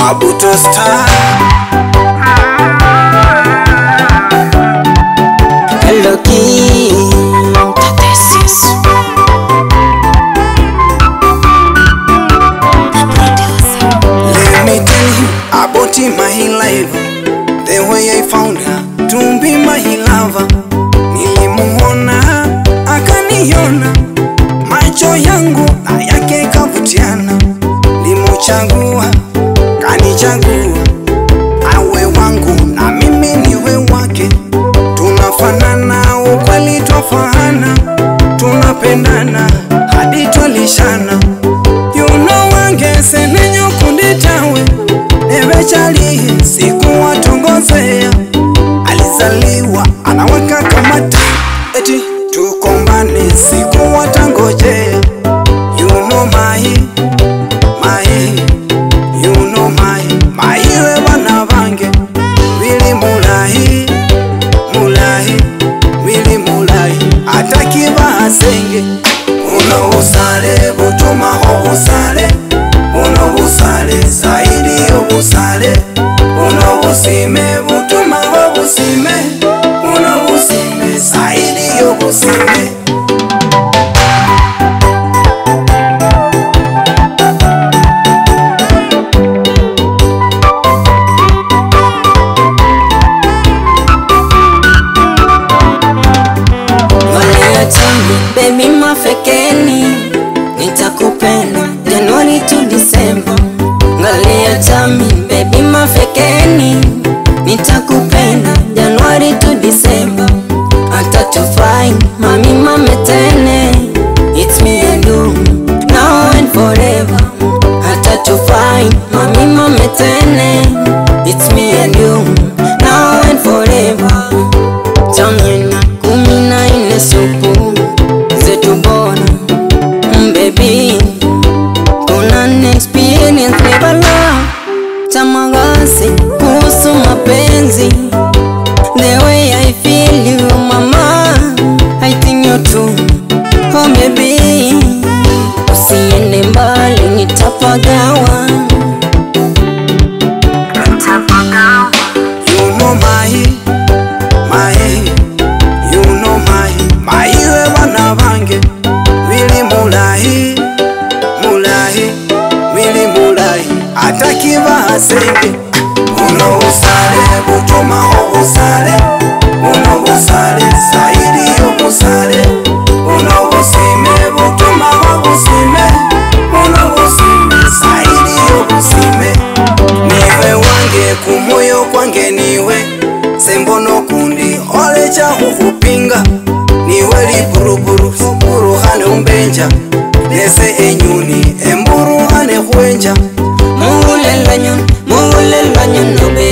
Abuto Star. Hello King Tatesis. Let me tell you about my life, the way I found her to be my lover. Nilimuona akaniona, macho yangu na yake kavutiana. Limuchagua kanichagua, awe wangu na mimi niwe wake. Tunafanana ukweli twafahana, tunapendana hadi twalishana. Yunowangese nenyo kunditawe nebechali siku watongozea. Alizaliwa anaweka kamata eti tukombane siku watangojea. You know my, you know my we bana bange wili mulahi, wili mulahi atakiba asenge. Uno busale butuma obusale, uno busale zaidi obusale, uno busime butuma obusime, uno busime zaidi obusime. Baby mafekeni, nitakupenda Januari to December. Ngalia chami, baby mafekeni, nitakupenda Januari to December. Hata to find, mami mametene. It's me and you, now and forever. Hata to find, mami mametene. It's me and you, now and forever. Jamina kumina ine supu zetu bona, baby kuna experience never love tamagasi kuhusu mapenzi. The way I feel you mama, I think you too. Oh baby, usiende mbali nitapagawa. You know you know my we bana bange wili mulahi, wili mulahi atakiba asenge. Uno busale butuma obusale, uno busale zaidi obusale, uno busime butuma obusime, uno busime zaidi obusime. Niwe wange kumoyo kwange niwe, sembono kundi ole cha hukupinga. Niwe liburuburu fukuru hane umbenja, nese enyuni emburu hane huenja. Mungulela nyon no be